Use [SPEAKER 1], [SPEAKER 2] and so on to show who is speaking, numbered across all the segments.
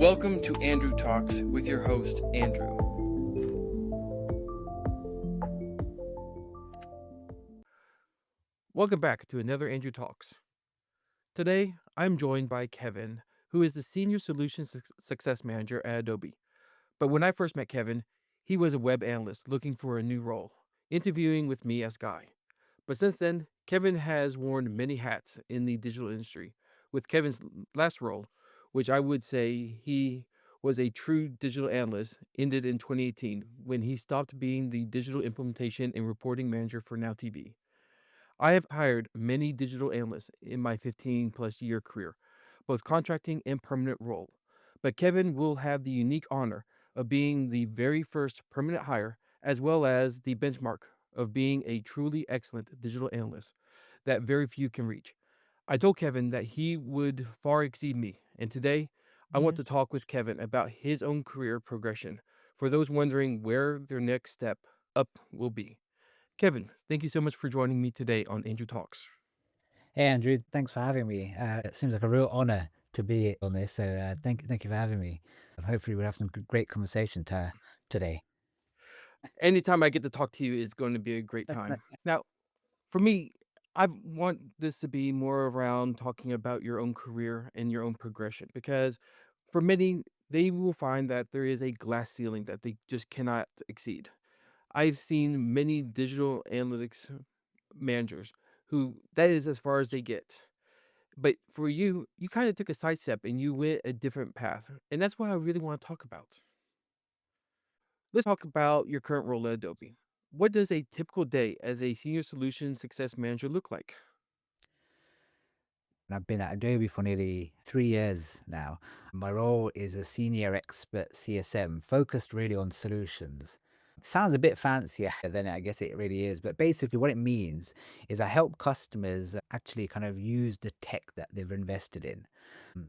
[SPEAKER 1] Welcome to Andrew Talks with your host, Andrew. Welcome back to another Andrew Talks. Today, I'm joined by Kevin, who is the Senior Solutions Success Manager at Adobe. But when I first met Kevin, he was a web analyst looking for a new role, interviewing with me as Guy. But since then, Kevin has worn many hats in the digital industry. With Kevin's last role, which I would say he was a true digital analyst, ended in 2018 when he stopped being the digital implementation and reporting manager for Now TV. I have hired many digital analysts in my 15 plus year career, both contracting and permanent role. But Kevin will have the unique honor of being the very first permanent hire, as well as the benchmark of being a truly excellent digital analyst that very few can reach. I told Kevin that he would far exceed me, and today I want to talk with Kevin about his own career progression for those wondering where their next step up will be. Kevin, thank you so much for joining me today on Angel Talks.
[SPEAKER 2] Hey Andrew, thanks for having me. It seems like a real honor to be on this. So thank you for having me. Hopefully we'll have some great conversation today.
[SPEAKER 1] Anytime I get to talk to you is going to be a great time. Now, for me, I want this to be more around talking about your own career and your own progression because for many, they will find that there is a glass ceiling that they just cannot exceed. I've seen many digital analytics managers who that is as far as they get. But for you, you kind of took a sidestep and you went a different path. And that's what I really want to talk about. Let's talk about your current role at Adobe. What does a typical day as a senior solution success manager look like?
[SPEAKER 2] And I've been at Adobe for nearly 3 years now. My role is a senior expert CSM focused really on solutions. Sounds a bit fancier than I guess it really is, but basically what it means is I help customers actually kind of use the tech that they've invested in.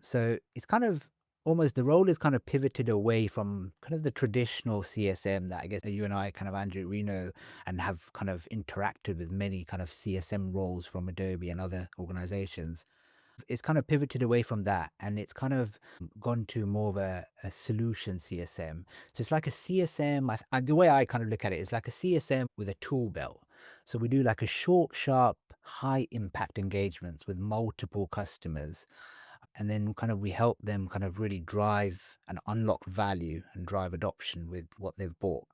[SPEAKER 2] So it's kind of almost the role is kind of pivoted away from kind of the traditional CSM that I guess you and I kind of Andrew we know and have kind of interacted with many kind of CSM roles from Adobe and other organizations. It's kind of pivoted away from that and it's kind of gone to more of a solution CSM. So it's like a CSM. The way I kind of look at it is like a CSM with a tool belt. So we do like a short, sharp, high impact engagements with multiple customers. And then kind of we help them kind of really drive and unlock value and drive adoption with what they've bought.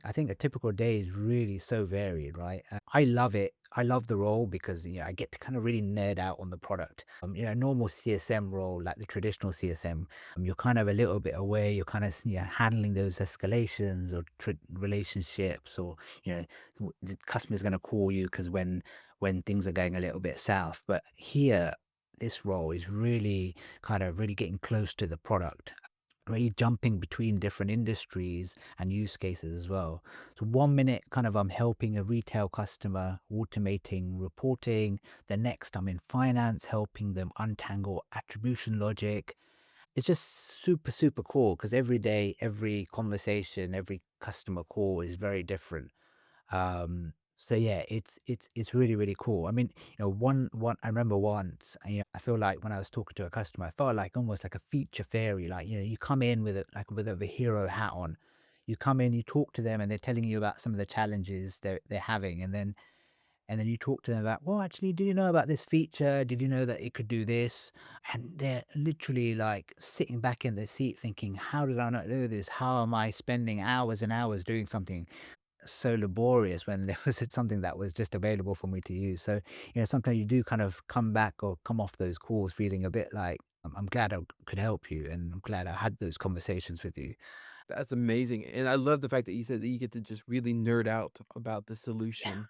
[SPEAKER 2] I think a typical day is really so varied, right? I love it. I love the role because I get to kind of really nerd out on the product. Normal CSM role, like the traditional CSM, you're kind of a little bit away. You're kind of handling those escalations or relationships, or the customer's going to call you because when things are going a little bit south. But here, this role is really kind of really getting close to the product, really jumping between different industries and use cases as well. So 1 minute kind of I'm helping a retail customer automating reporting. The next I'm in finance helping them untangle attribution logic. It's just super, super cool because every day, every conversation, every customer call is very different. So yeah, it's really, really cool. I mean, one I remember once, I feel like when I was talking to a customer, I felt like almost like a feature fairy. Like, you come in with a hero hat on. You come in, you talk to them and they're telling you about some of the challenges they're having. And then you talk to them about, well, actually, did you know about this feature? Did you know that it could do this? And they're literally like sitting back in their seat thinking, how did I not know this? How am I spending hours and hours doing something so laborious when there was something that was just available for me to use. So, sometimes you do kind of come back or come off those calls feeling a bit like, I'm glad I could help you and I'm glad I had those conversations with you.
[SPEAKER 1] That's amazing. And I love the fact that you said that you get to just really nerd out about the
[SPEAKER 2] Yeah.
[SPEAKER 1] solution.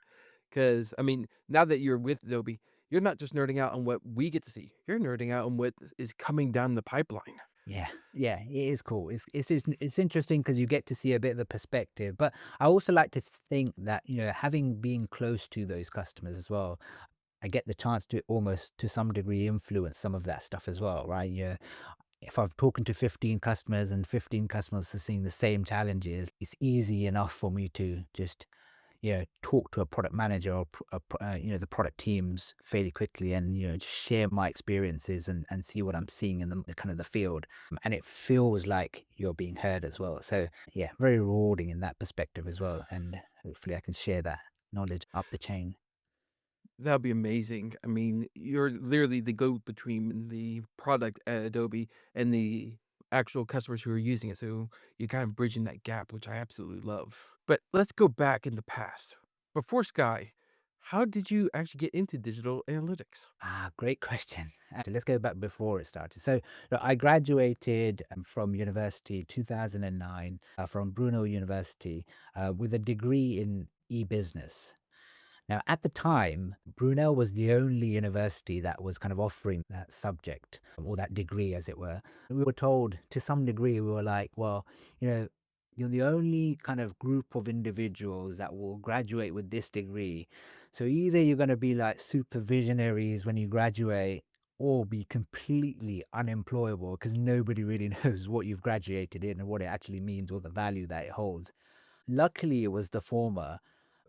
[SPEAKER 1] Because, I mean, now that you're with Adobe, you're not just nerding out on what we get to see, you're nerding out on what is coming down the pipeline.
[SPEAKER 2] Yeah, yeah, it is cool. It's interesting because you get to see a bit of a perspective. But I also like to think that having been close to those customers as well, I get the chance to almost to some degree influence some of that stuff as well, right? Yeah, if I'm talking to 15 customers and 15 customers are seeing the same challenges, it's easy enough for me to just, talk to a product manager or the product teams fairly quickly, and just share my experiences and see what I'm seeing in the kind of the field. And it feels like you're being heard as well. So yeah, very rewarding in that perspective as well. And hopefully I can share that knowledge up the chain.
[SPEAKER 1] That'd be amazing. I mean, you're literally the go-between the product at Adobe and the actual customers who are using it, so you're kind of bridging that gap, which I absolutely love. But let's go back in the past. Before Sky, how did you actually get into digital analytics?
[SPEAKER 2] Great question. Let's go back before it started. So, look, I graduated from university 2009 from Brunel University with a degree in e-business. Now, at the time, Brunel was the only university that was kind of offering that subject or that degree, as it were. We were told to some degree, we were like, well, you know, you're the only kind of group of individuals that will graduate with this degree. So either you're going to be like super visionaries when you graduate, or be completely unemployable because nobody really knows what you've graduated in and what it actually means or the value that it holds. Luckily, it was the former.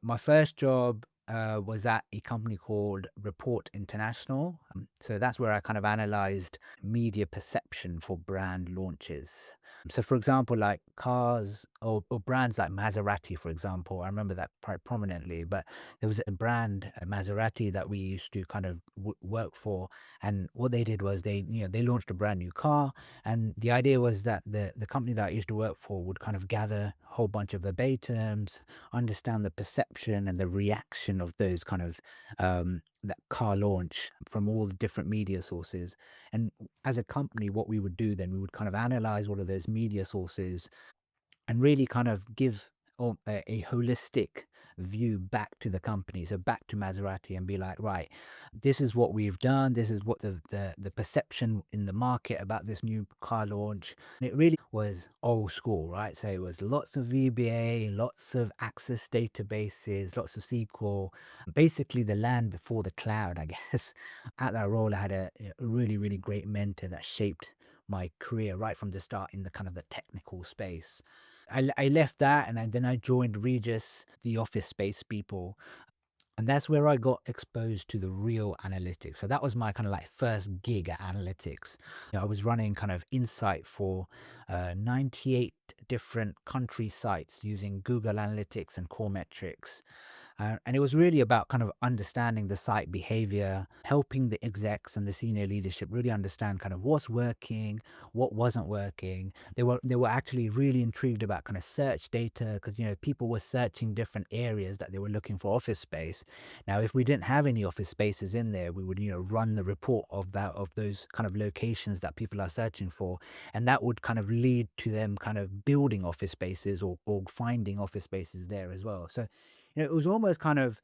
[SPEAKER 2] My first job was at a company called Report International. So that's where I kind of analyzed media perception for brand launches. So, for example, like cars or brands like Maserati, for example, I remember that quite prominently. But there was a brand, Maserati, that we used to kind of work for. And what they did was they launched a brand new car, and the idea was that the company that I used to work for would kind of gather a whole bunch of verbatims, understand the perception and the reaction of those kind of that car launch from all the different media sources. And as a company, what we would do then, we would kind of analyze all of those media sources and really kind of give a holistic view back to the company, so back to Maserati, and be like, right, this is what we've done. This is what the perception in the market about this new car launch. And it really was old school, right? So it was lots of VBA, lots of access databases, lots of SQL, basically the land before the cloud, I guess. At that role, I had a really, really great mentor that shaped my career right from the start in the kind of the technical space. I left that, and then I joined Regis, the office space people. And that's where I got exposed to the real analytics. So that was my kind of like first gig at analytics. I was running kind of insight for 98 different country sites using Google Analytics and core metrics. And it was really about kind of understanding the site behavior, helping the execs and the senior leadership really understand kind of what's working, what wasn't working. They were actually really intrigued about kind of search data because people were searching different areas that they were looking for office space. Now, if we didn't have any office spaces in there, we would run the report of those kind of locations that people are searching for, and that would kind of lead to them kind of building office spaces or finding office spaces there as well. So it was almost kind of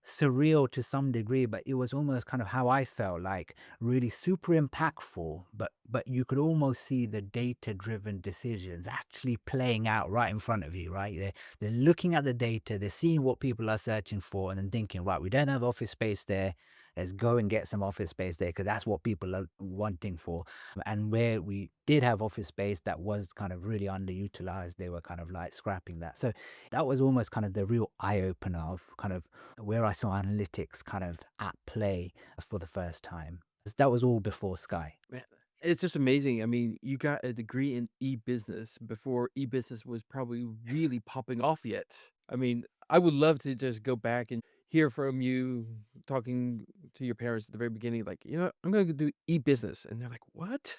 [SPEAKER 2] surreal to some degree, but it was almost kind of how I felt, like really super impactful, but you could almost see the data-driven decisions actually playing out right in front of you, right? They're looking at the data, they're seeing what people are searching for, and then thinking, right, we don't have office space there. Let's go and get some office space there because that's what people are wanting for. And where we did have office space that was kind of really underutilized, they were kind of like scrapping that. So that was almost kind of the real eye opener of kind of where I saw analytics kind of at play for the first time. That was all before Sky.
[SPEAKER 1] Man, it's just amazing. I mean, you got a degree in e-business before e-business was probably really popping off yet. I mean, I would love to just go back and hear from you talking to your parents at the very beginning, like, I'm going to do e-business. And they're like, what?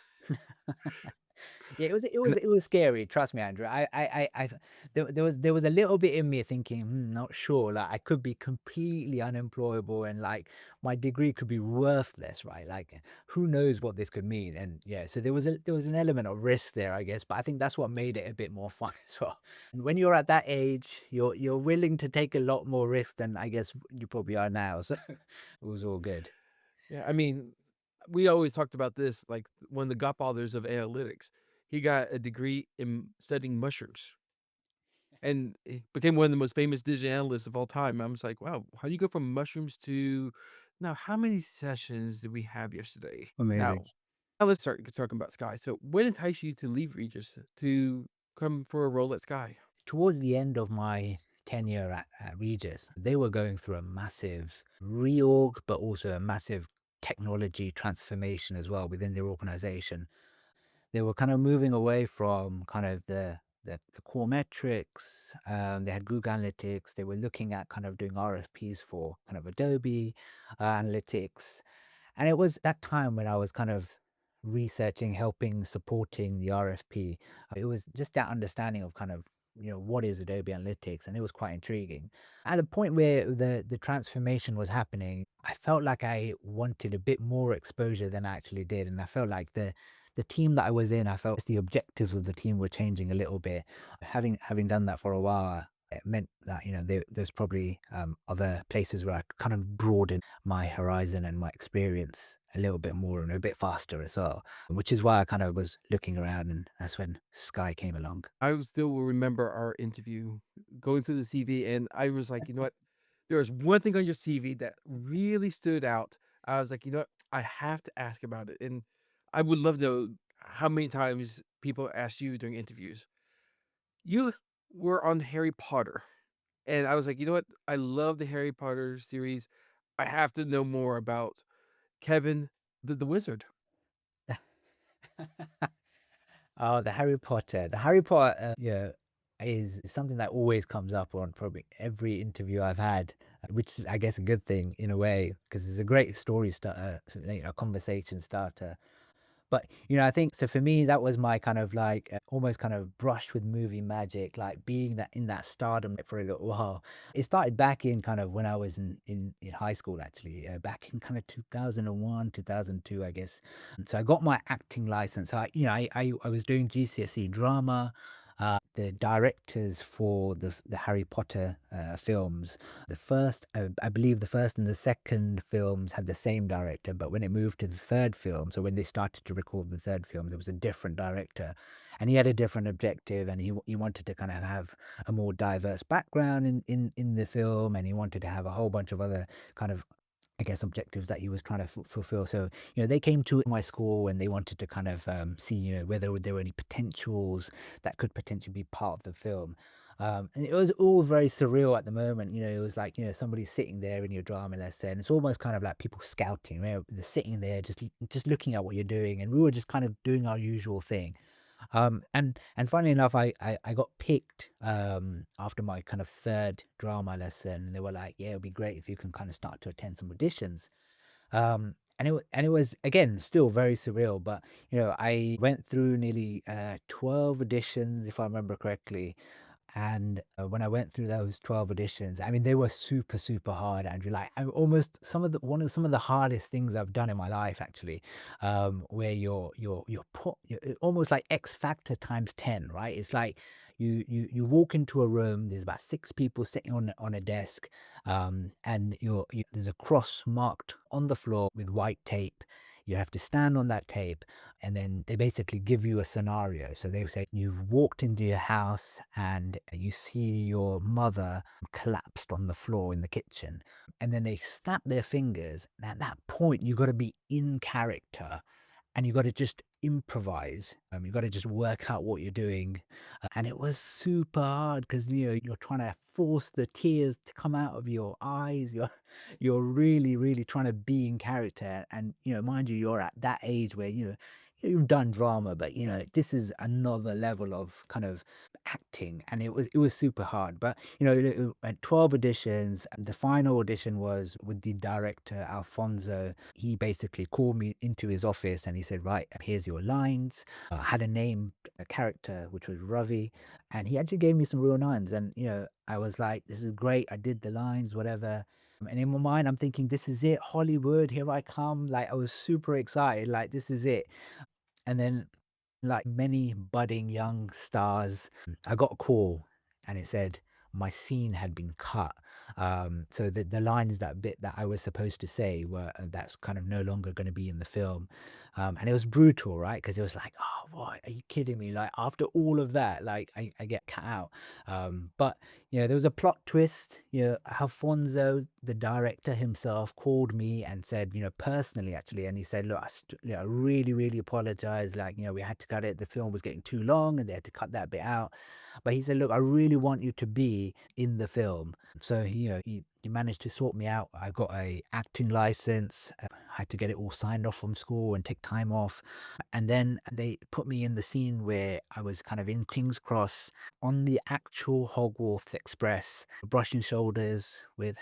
[SPEAKER 2] Yeah, it
[SPEAKER 1] And
[SPEAKER 2] was it was scary. Trust me, Andrew. There was a little bit in me thinking, not sure. Like I could be completely unemployable, and like my degree could be worthless, right? Like who knows what this could mean? And yeah, so there was an element of risk there, I guess. But I think that's what made it a bit more fun as well. And when you're at that age, you're willing to take a lot more risk than I guess you probably are now. So it was all good.
[SPEAKER 1] yeah, I mean, we always talked about this, like one of the godfathers of analytics. He got a degree in studying mushrooms. And he became one of the most famous digital analysts of all time. I was like, "Wow, how do you go from mushrooms to now, how many sessions did we have yesterday?"
[SPEAKER 2] Amazing.
[SPEAKER 1] Now let's start talking about Sky. So what enticed you to leave Regis to come for a role at Sky?
[SPEAKER 2] Towards the end of my tenure at Regis, they were going through a massive reorg, but also a massive technology transformation as well within their organization. They were kind of moving away from kind of the core metrics. They had Google Analytics. They were looking at kind of doing RFPs for kind of Adobe Analytics. And it was that time when I was kind of researching, helping, supporting the RFP. It was just that understanding of kind of, what is Adobe Analytics, and it was quite intriguing. At the point where the transformation was happening, I felt like I wanted a bit more exposure than I actually did, and I felt like the team that I was in, I felt the objectives of the team were changing a little bit. Having done that for a while, it meant that there's probably other places where I could kind of broaden my horizon and my experience a little bit more and a bit faster as well, which is why I kind of was looking around, and that's when Sky came along.
[SPEAKER 1] I still will remember our interview, going through the CV, and I was like, "You know what? There was one thing on your CV that really stood out." I was like, "You know what? I have to ask about it." And I would love to know how many times people asked you during interviews. You were on Harry Potter, and I was like, "You know what? I love the Harry Potter series. I have to know more about Kevin the wizard."
[SPEAKER 2] Oh, the Harry Potter. The Harry Potter, is something that always comes up on probably every interview I've had, which is, I guess, a good thing in a way, because it's a great story starter, a conversation starter. But, I think so for me, that was my kind of like almost kind of brush with movie magic, like being that in that stardom for a little while. It started back in kind of when I was in high school, actually, back in kind of 2001, 2002, I guess. So I got my acting license. So I was doing GCSE drama. The directors for the Harry Potter films, I believe the first and the second films had the same director, but when it moved to the third film, so when they started to record the third film, there was a different director, and he had a different objective, and he wanted to kind of have a more diverse background in the film, and he wanted to have a whole bunch of other kind of, I guess, objectives that he was trying to fulfill. So, they came to my school and they wanted to kind of see, whether there were any potentials that could potentially be part of the film. And it was all very surreal at the moment. It was like, somebody sitting there in your drama lesson. It's almost kind of like people scouting. They're sitting there just looking at what you're doing. And we were just kind of doing our usual thing. And funnily enough, I got picked after my kind of third drama lesson. And they were like, "Yeah, it'd be great if you can kind of start to attend some auditions." And it was again still very surreal. But I went through nearly 12 auditions, if I remember correctly. And when I went through those 12 auditions, I mean, they were super, super hard, Andrew. Like, I almost some of the hardest things I've done in my life, actually, where you're put, almost like X Factor times 10, right? It's like you walk into a room, there's about six people sitting on a desk, and there's a cross marked on the floor with white tape. You have to stand on that tape, and then they basically give you a scenario. So they say you've walked into your house and you see your mother collapsed on the floor in the kitchen, and then they snap their fingers. And at that point, you got to be in character and you got to just improvise. You got to just work out what you're doing, and it was super hard because you're trying to force the tears to come out of your eyes. You're really, really trying to be in character, and mind you, you're at that age where you've done drama, but this is another level of kind of acting, and it was super hard. But at 12 auditions, and the final audition was with the director Alfonso. He basically called me into his office and he said, "Right, here's your lines." I had a name, a character, which was Ravi, and he actually gave me some real lines. And I was like, "This is great. I did the lines, whatever." And in my mind, I'm thinking, "This is it, Hollywood. Here I come!" Like, I was super excited. Like, this is it. And then, like many budding young stars, I got a call and it said my scene had been cut. So the lines, that bit that I was supposed to say, were that's kind of no longer going to be in the film. And it was brutal, right? Because it was like, "Oh, what? Are you kidding me?" Like, after all of that, like, I get cut out. But there was a plot twist. Alfonso, the director himself, called me and said, personally, actually, and he said, "Look, I really, really apologize. Like, we had to cut it. The film was getting too long and they had to cut that bit out. But he said, look, I really want you to be be in the film. So, he managed to sort me out. I got a acting license. I had to get it all signed off from school and take time off. And then they put me in the scene where I was kind of in King's Cross on the actual Hogwarts Express, brushing shoulders with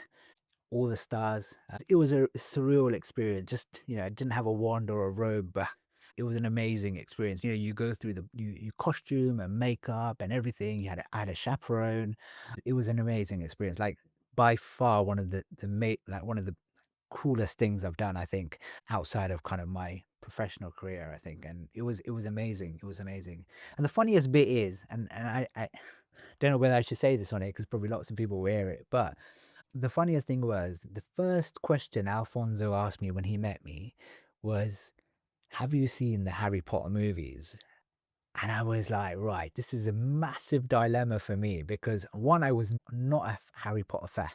[SPEAKER 2] all the stars. It was a surreal experience. Just, I didn't have a wand or a robe, but it was an amazing experience. You go through you costume and makeup and everything. I had a chaperone. It was an amazing experience. Like by far one of one of the coolest things I've done, I think, outside of kind of my professional career, I think. And it was amazing. It was amazing. And the funniest bit is, and I don't know whether I should say this on it because probably lots of people will hear it, but the funniest thing was the first question Alfonso asked me when he met me was, "Have you seen the Harry Potter movies?" And I was like, right, this is a massive dilemma for me because one, I was not a Harry Potter fan.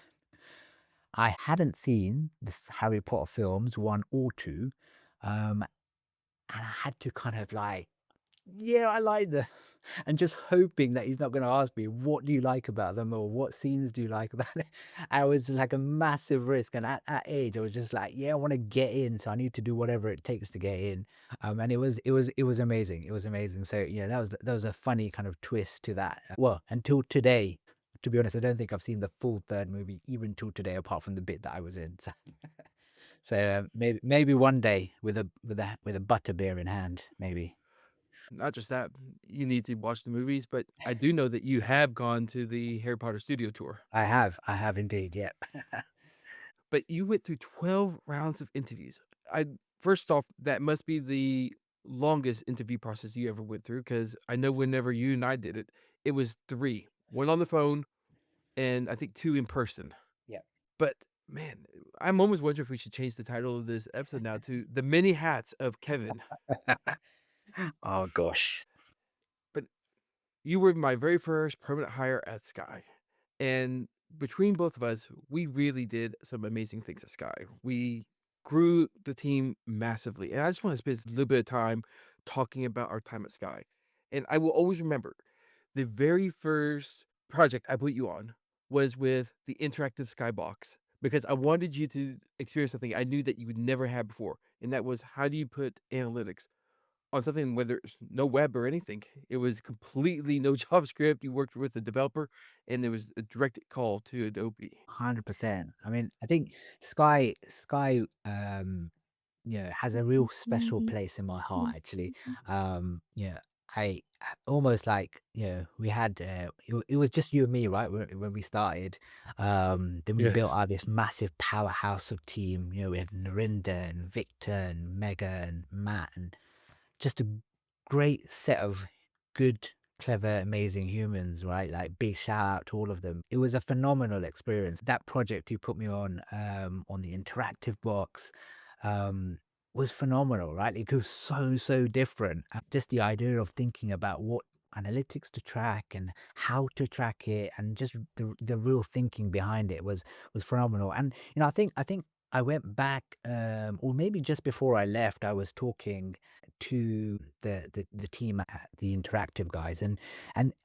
[SPEAKER 2] I hadn't seen the Harry Potter films, one or two. Um, and I had to kind of like, yeah, I like them. And just hoping that he's not gonna ask me, "What do you like about them?" or "What scenes do you like about it?" I was just like a massive risk, and at that age, I was just like, "Yeah, I wanna get in, so I need to do whatever it takes to get in." And it was amazing, it was amazing. So, yeah, that was a funny kind of twist to that. Well, until today, to be honest, I don't think I've seen the full 3rd movie even till today, apart from the bit that I was in. So, maybe one day with a butterbeer in hand, maybe.
[SPEAKER 1] Not just that, you need to watch the movies, but I do know that you have gone to the Harry Potter studio tour.
[SPEAKER 2] I have indeed, yep.
[SPEAKER 1] But you went through 12 rounds of interviews. I First off, that must be the longest interview process you ever went through, because I know whenever you and I did it, it was 3, 1 on the phone and I think 2 in person.
[SPEAKER 2] Yep.
[SPEAKER 1] But man, I'm almost wondering if we should change the title of this episode now to "The Many Hats of Kevin."
[SPEAKER 2] Oh gosh.
[SPEAKER 1] But you were my very first permanent hire at Sky, and between both of us, we really did some amazing things at Sky. We grew the team massively, and I just wanna spend a little bit of time talking about our time at Sky. And I will always remember the very first project I put you on was with the interactive Skybox, because I wanted you to experience something I knew that you would never have before, and that was, how do you put analytics on something where there's no web or anything? It was completely no JavaScript. You worked with a developer, and it was a direct call to Adobe.
[SPEAKER 2] 100%. I mean, I think Sky, has a real special place in my heart actually. Yeah, almost like, we had, it was just you and me, right? When we started, then we built
[SPEAKER 1] Yes.
[SPEAKER 2] out this massive powerhouse of team. We had Narinda and Victor and Mega and Matt and just a great set of good, clever, amazing humans, right? Like big shout out to all of them. It was a phenomenal experience. That project you put me on the interactive box, um, was phenomenal, right? It was so different. Just the idea of thinking about what analytics to track and how to track it and just the real thinking behind it was phenomenal. And I think I went back, or maybe just before I left, I was talking to the team at the interactive guys, and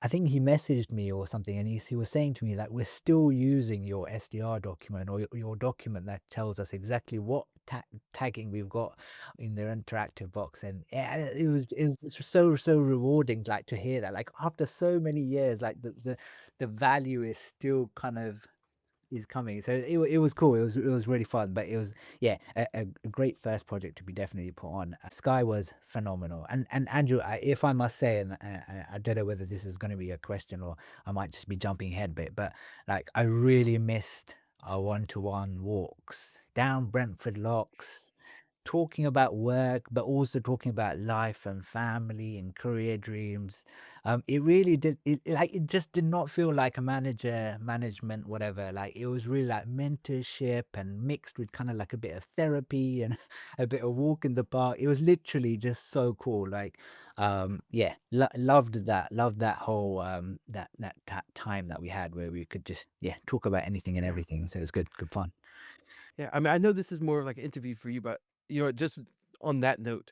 [SPEAKER 2] I think he messaged me or something, and he was saying to me like, we're still using your SDR document or your document that tells us exactly what tagging we've got in their interactive box. And yeah, it was so rewarding, like, to hear that, like, after so many years, like the value is still kind of is coming. So it was cool. It was really fun, but it was, yeah, a great first project to be definitely put on. Sky was phenomenal. And Andrew, if I must say, and I don't know whether this is going to be a question or I might just be jumping ahead a bit, but like I really missed our one-to-one walks down Brentford Locks, talking about work, but also talking about life and family and career dreams. It really did. It just did not feel like a management, whatever. Like it was really like mentorship and mixed with kind of like a bit of therapy and a bit of walk in the park. It was literally just so cool. Like, yeah, loved that whole that time that we had where we could just, yeah, talk about anything and everything. So it was good fun.
[SPEAKER 1] Yeah, I mean, I know this is more like an interview for you, but, just on that note,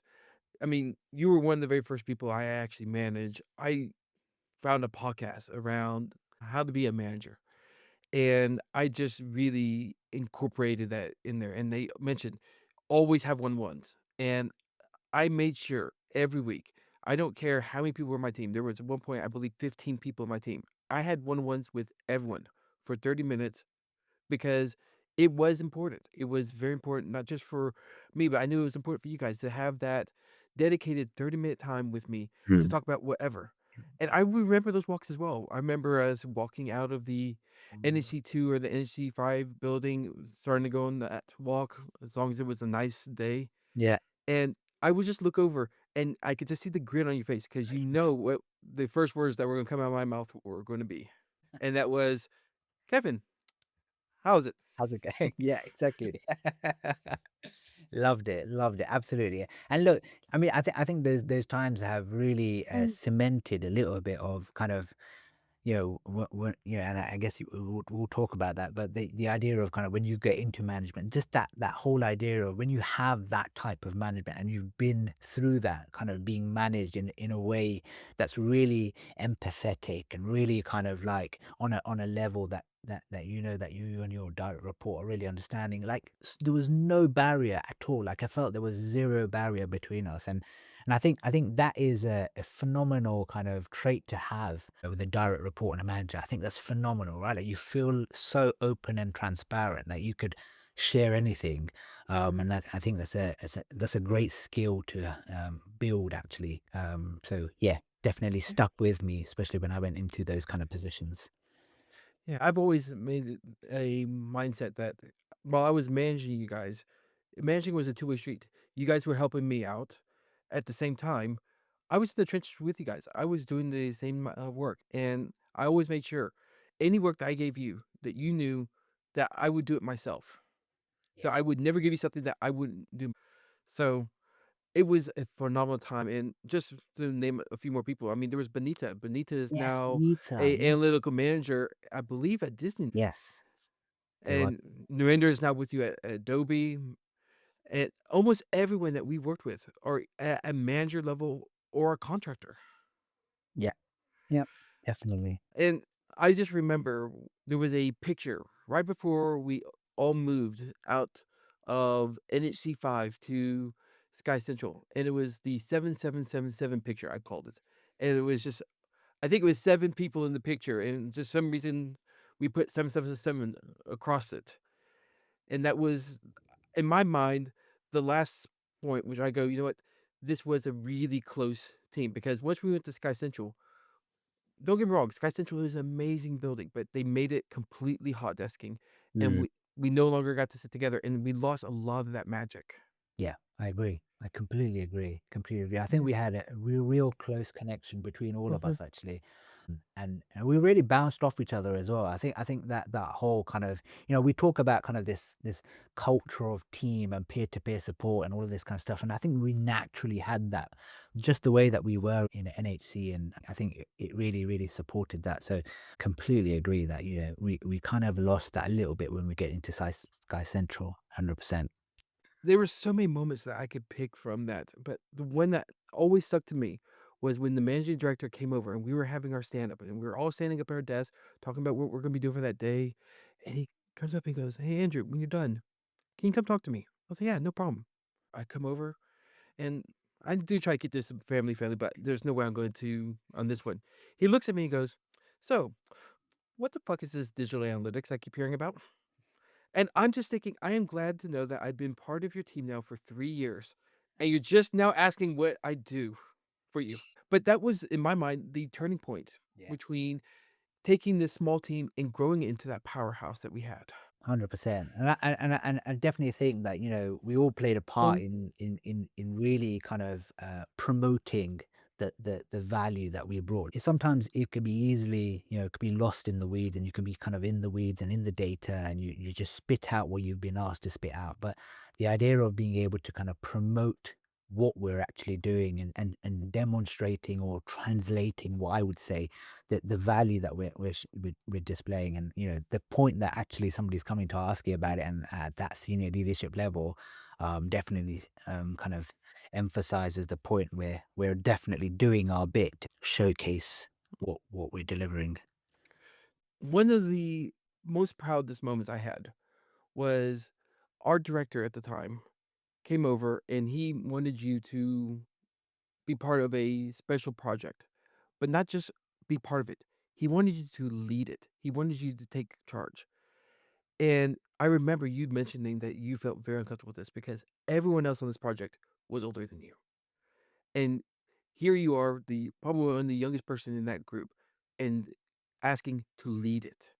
[SPEAKER 1] I mean, you were one of the very first people I actually managed. I found a podcast around how to be a manager. And I just really incorporated that in there. And they mentioned always have one-on-ones. And I made sure every week, I don't care how many people were on my team. There was at one point, I believe 15 people on my team. I had one-on-ones with everyone for 30 minutes because it was important. It was very important, not just for me, but I knew it was important for you guys to have that dedicated 30-minute time with me to
[SPEAKER 2] Mm.
[SPEAKER 1] talk about whatever. And I remember those walks as well. I remember us walking out of the NHC2 or the NHC5 building, starting to go on that walk as long as it was a nice day.
[SPEAKER 2] Yeah.
[SPEAKER 1] And I would just look over and I could just see the grin on your face because you know what the first words that were going to come out of my mouth were going to be. And that was, Kevin, how's it?
[SPEAKER 2] How's it going? Yeah, exactly. Loved it, absolutely. And look, I mean, I think those times have really cemented a little bit of kind of and I guess we'll talk about that, but the idea of kind of when you get into management, just that whole idea of when you have that type of management and you've been through that kind of being managed in a way that's really empathetic and really kind of like on a level that that you and your direct report are really understanding. Like there was no barrier at all. Like I felt there was zero barrier between us, and I think that is a phenomenal kind of trait to have with a direct report and a manager. I think that's phenomenal, right? Like you feel so open and transparent that you could share anything, and I think that's a great skill to build actually. So yeah, definitely stuck with me, especially when I went into those kind of positions.
[SPEAKER 1] Yeah, I've always made it a mindset that while I was managing you guys, managing was a two-way street. You guys were helping me out. At the same time, I was in the trenches with you guys. I was doing the same work, and I always made sure any work that I gave you that you knew that I would do it myself. So
[SPEAKER 2] Yeah.
[SPEAKER 1] I would never give you something that I wouldn't do. So it was a phenomenal time, and just to name a few more people, I mean, there was Benita. Benita is
[SPEAKER 2] Yes,
[SPEAKER 1] now
[SPEAKER 2] Benita.
[SPEAKER 1] a
[SPEAKER 2] Yeah.
[SPEAKER 1] analytical manager, I believe, at Disney,
[SPEAKER 2] Yes. So
[SPEAKER 1] and Narendra is now with you at Adobe, and almost everyone that we worked with are at a manager level or a contractor.
[SPEAKER 2] yeah. Yep. Definitely.
[SPEAKER 1] And I just remember there was a picture right before we all moved out of NHC5 to Sky Central, and it was the 7777 picture, I called it. And it was just I think it was 7 people in the picture, and just some reason we put 7777 across it. And that was, in my mind, the last point, which I go, "You know what? This was a really close team," because once we went to Sky Central, don't get me wrong, Sky Central is an amazing building, but they made it completely hot desking, and we no longer got to sit together, and we lost a lot of that magic.
[SPEAKER 2] Yeah, I agree. I completely agree. Completely agree. I think
[SPEAKER 1] Yeah.
[SPEAKER 2] we had a real close connection between all of
[SPEAKER 1] Mhm.
[SPEAKER 2] us actually. And we really bounced off each other as well. I think that whole kind of, we talk about kind of this culture of team and peer-to-peer support and all of this kind of stuff. And I think we naturally had that just the way that we were in NHC. And I think it really, really supported that. So completely agree that, we kind of lost that a little bit when we get into Sky Central, 100%.
[SPEAKER 1] There were so many moments that I could pick from that, but the one that always stuck to me was when the managing director came over and we were having our stand up and we were all standing up at our desk talking about what we're gonna be doing for that day. And he comes up and goes, "Hey Andrew, when you're done, can you come talk to me?" I was like, "Yeah, no problem." I come over and I do try to keep this family friendly, but there's no way I'm going to on this one. He looks at me and goes, "So, what the fuck is this digital analytics I keep hearing about?" And I'm just thinking, I am glad to know that I've been part of your team now for 3 years, and you're just now asking what I do for you. But that was, in my mind, the turning point
[SPEAKER 2] Yeah.
[SPEAKER 1] between taking this small team and growing it into that powerhouse that we had.
[SPEAKER 2] 100%. And I definitely think that, we all played a part
[SPEAKER 1] Um,
[SPEAKER 2] in really kind of promoting the value that we brought. Sometimes it could be easily, it could be lost in the weeds and you can be kind of in the weeds and in the data and you just spit out what you've been asked to spit out. But the idea of being able to kind of promote what we're actually doing and demonstrating or translating what I would say the value that we're displaying, and the point that actually somebody's coming to ask you about it, and at that senior leadership level, definitely kind of emphasizes the point where we're definitely doing our bit to showcase what we're delivering.
[SPEAKER 1] One of the most proudest moments I had was our director at the time came over and he wanted you to be part of a special project, but not just be part of it. He wanted you to lead it. He wanted you to take charge. And I remember you mentioning that you felt very uncomfortable with this because everyone else on this project was older than you. And here you are, the probably one of the youngest person in that group, and asking to lead it.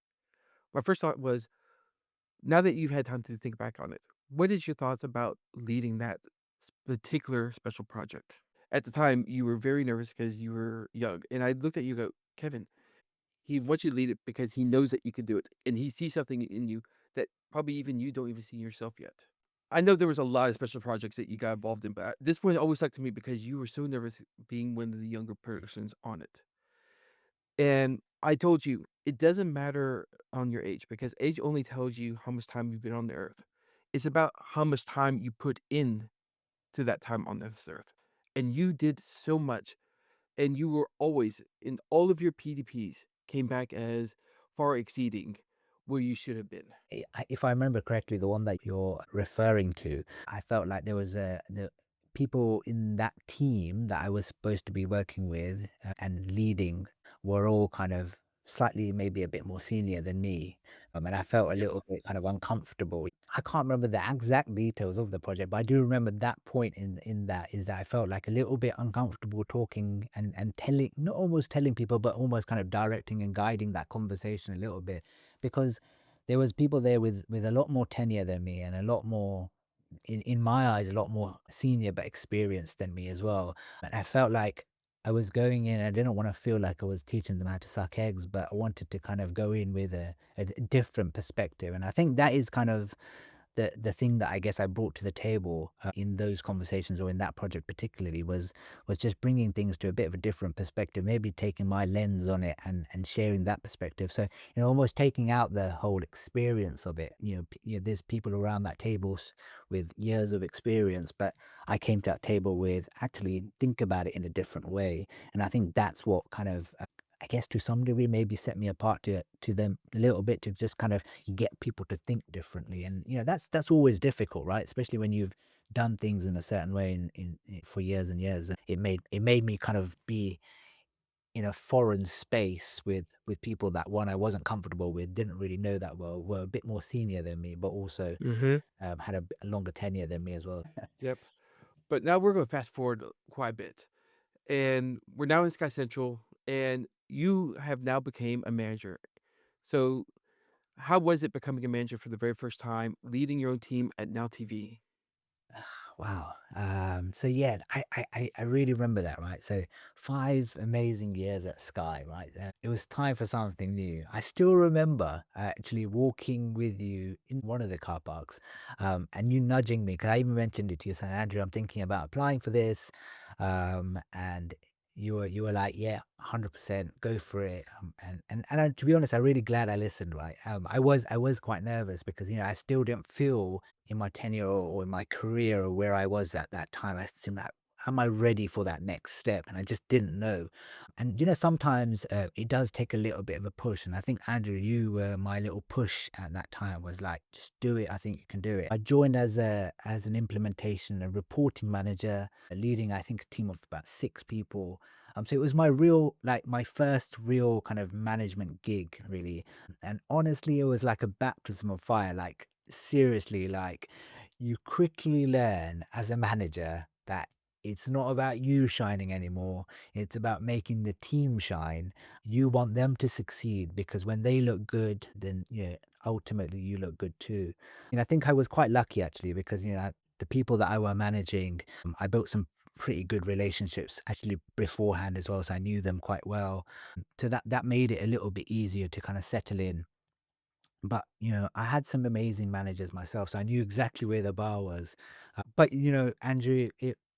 [SPEAKER 1] My first thought was, now that you've had time to think back on it, what is your thoughts about leading that particular special project? At the time, you were very nervous because you were young, and I looked at you and go, "Kevin, he wants you to lead it because he knows that you can do it, and he sees something in you that probably even you don't even see in yourself yet." I know there was a lot of special projects that you got involved in, but this one always stuck to me because you were so nervous being one of the younger persons on it. And I told you, it doesn't matter on your age because age only tells you how much time you've been on the earth. It's about how much time you put in to that time on this earth. And you did so much, and you were always in all of your PDPs came back as far exceeding where you should have been.
[SPEAKER 2] If I remember correctly, the one that you're referring to, I felt like there was the people in that team that I was supposed to be working with and leading were all kind of slightly maybe a bit more senior than me. And I felt a
[SPEAKER 1] Yeah.
[SPEAKER 2] little bit kind of uncomfortable. I can't remember the exact details of the project, but I do remember that point in that is that I felt like a little bit uncomfortable talking and telling, not almost telling people, but almost kind of directing and guiding that conversation a little bit because there was people there with a lot more tenure than me and a lot more in my eyes, a lot more senior but experienced than me as well. And I felt like I was going in, I didn't want to feel like I was teaching them how to suck eggs, but I wanted to kind of go in with a different perspective. And I think that is kind of the thing that I guess I brought to the table in those conversations or in that project particularly was just bringing things to a bit of a different perspective, maybe taking my lens on it and sharing that perspective. So almost taking out the whole experience of it. There's people around that table with years of experience, but I came to that table with actually think about it in a different way, and I think that's what kind of I guess to some degree maybe set me apart to them a little bit to just kind of get people to think differently. And that's always difficult, right? Especially when you've done things in a certain way for years and years. It made me kind of be in a foreign space with people that one I wasn't comfortable with, didn't really know that well, were a bit more senior than me, but also
[SPEAKER 1] Mhm.
[SPEAKER 2] had a longer tenure than me as well.
[SPEAKER 1] Yep. But now we're gonna fast forward quite a bit, and we're now in Sky Central, and you have now became a manager. So, how was it becoming a manager for the very first time, leading your own team at Now TV?
[SPEAKER 2] Wow. So yeah, I really remember that, right? So 5 amazing years at Sky, right? It was time for something new. I still remember actually walking with you in one of the car parks, and you nudging me because I even mentioned it to you, saying, Andrew, I'm thinking about applying for this, and you were like, yeah, 100%, go for it. To be honest, I'm really glad I listened. Right, I was quite nervous because I still didn't feel in my tenure or in my career or where I was at that time. I still like, am I ready for that next step? And I just didn't know. And sometimes it does take a little bit of a push. And I think Andrew, you were my little push at that time. Was like, just do it. I think you can do it. I joined as an implementation, a reporting manager, leading I think a team of about 6 people. So it was my first real kind of management gig, really. And honestly, it was like a baptism of fire. Like seriously, like you quickly learn as a manager that it's not about you shining anymore. It's about making the team shine. You want them to succeed because when they look good, then ultimately you look good too. And I think I was quite lucky actually because the people that I were managing, I built some pretty good relationships actually beforehand as well, so I knew them quite well. So that made it a little bit easier to kind of settle in. But, I had some amazing managers myself, so I knew exactly where the bar was. But, Andrew,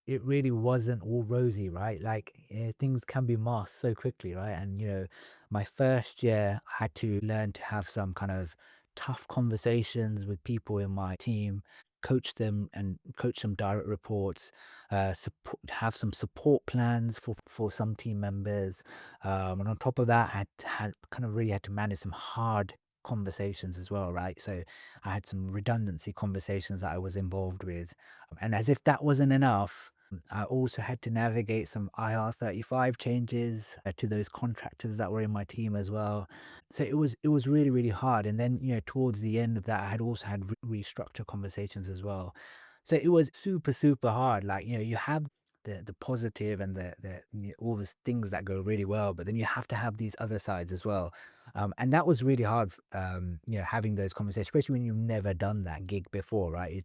[SPEAKER 2] it really wasn't all rosy, right? Like, things can be masked so quickly, right? And, my first year, I had to learn to have some kind of tough conversations with people in my team. coach them and coach some direct reports, have some support plans for some team members. And on top of that, had kind of really had to manage some hard conversations as well, right? So I had some redundancy conversations that I was involved with. And as if that wasn't enough, I also had to navigate some IR35 changes to those contractors that were in my team as well. So it was really, really hard. And then, towards the end of that, I had also had restructure conversations as well. So it was super, super hard. Like, you have the positive and all these things that go really well, but then you have to have these other sides as well. And that was really hard, having those conversations, especially when you've never done that gig before, right?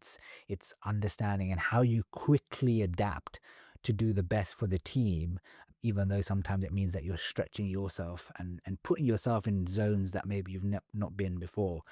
[SPEAKER 2] It's understanding and how you quickly adapt to do the best for the team, even though sometimes it means that you're stretching yourself and putting yourself in zones that maybe you've not been before.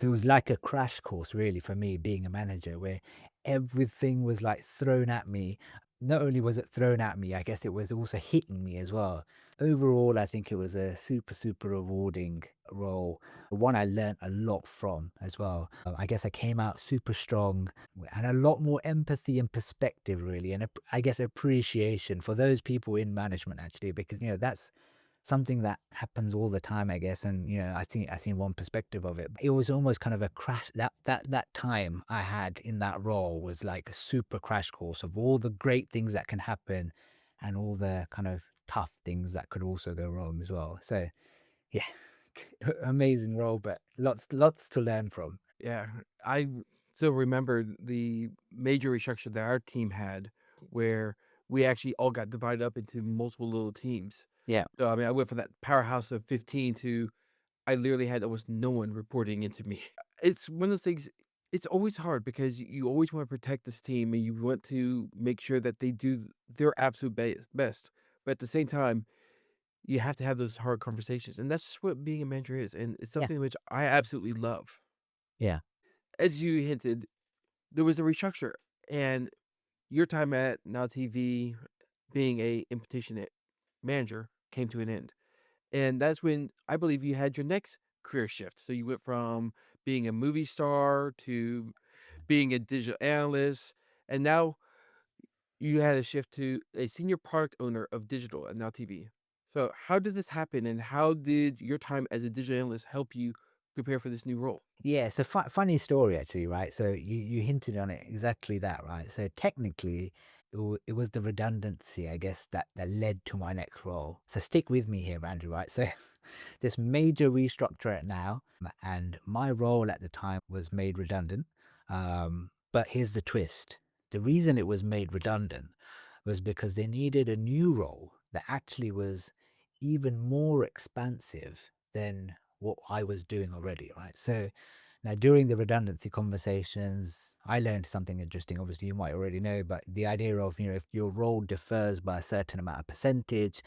[SPEAKER 2] So it was like a crash course, really, for me being a manager, where everything was like thrown at me. Not only was it thrown at me, I guess it was also hitting me as well. Overall, I think it was a super, super rewarding role, one I learned a lot from as well. I guess I came out super strong and a lot more empathy and perspective, really, and I guess appreciation for those people in management, actually, because that's something that happens all the time, I guess. And I seen one perspective of it. It was almost kind of a crash. That time I had in that role was like a super crash course of all the great things that can happen, and all the kind of tough things that could also go wrong as well. So yeah, amazing role, but lots to learn from.
[SPEAKER 1] Yeah, I still remember the major restructure that our team had where we actually all got divided up into multiple little teams.
[SPEAKER 2] Yeah,
[SPEAKER 1] So, I mean, I went from that powerhouse of 15 to I literally had almost no one reporting into me. It's one of those things, it's always hard because you always wanna protect this team and you want to make sure that they do their absolute best. But at the same time, you have to have those hard conversations, and that's just what being a manager is, and it's
[SPEAKER 2] yeah,
[SPEAKER 1] something which I absolutely love.
[SPEAKER 2] yeah,
[SPEAKER 1] As you hinted, there was a restructure, and your time at Now TV being a implementation manager came to an end. And that's when I believe you had your next career shift. So you went from being a movie star to being a digital analyst, and now you had a shift to a senior product owner of digital at Now TV. So how did this happen, and how did your time as a digital analyst help you prepare for this new role?
[SPEAKER 2] yeah. So funny story, actually, right? So you hinted on it, exactly that, right? So technically, it was the redundancy, I guess, that led to my next role. So stick with me here, Andrew, right? So this major restructure at Now, and my role at the time was made redundant. But here's the twist: the reason it was made redundant was because they needed a new role that actually was even more expansive than what I was doing already, right? So now, during the redundancy conversations, I learned something interesting. Obviously, you might already know, but the idea of, if your role differs by a certain amount of percentage,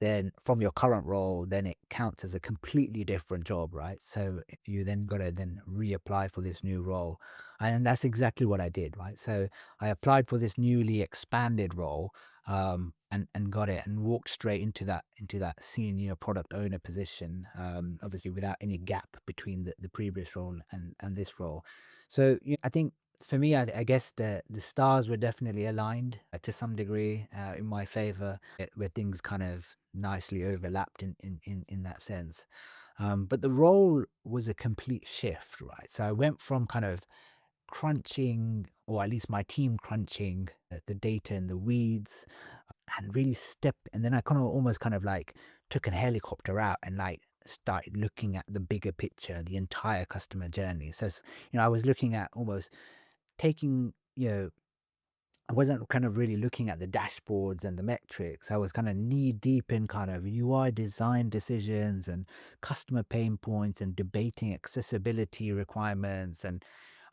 [SPEAKER 2] then from your current role, then it counts as a completely different job, right? So you then got to then reapply for this new role. And that's exactly what I did, right? So I applied for this newly expanded role, and got it, and walked straight into that senior product owner position, obviously without any gap between the previous role and this role. So I think for me, I guess the stars were definitely aligned to some degree in my favor, where things kind of nicely overlapped in that sense. But the role was a complete shift, right? So I went from kind of crunching, or at least my team crunching, the data in the weeds, and really and then I kind of almost kind of like took a helicopter out and like started looking at the bigger picture, the entire customer journey. So I was looking at almost taking, I wasn't kind of really looking at the dashboards and the metrics. I was kind of knee deep in kind of UI design decisions and customer pain points, and debating accessibility requirements, and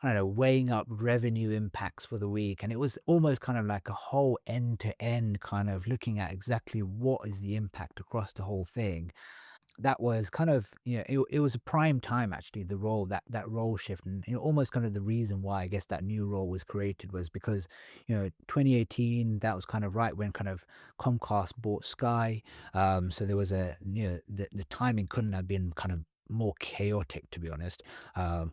[SPEAKER 2] I don't know, weighing up revenue impacts for the week. And it was almost kind of like a whole end to end kind of looking at exactly what is the impact across the whole thing. That was kind of, it was a prime time, actually, the role, that role shift. And almost kind of the reason why I guess that new role was created was because 2018, that was kind of right when kind of Comcast bought Sky. So there was the timing couldn't have been kind of more chaotic, to be honest,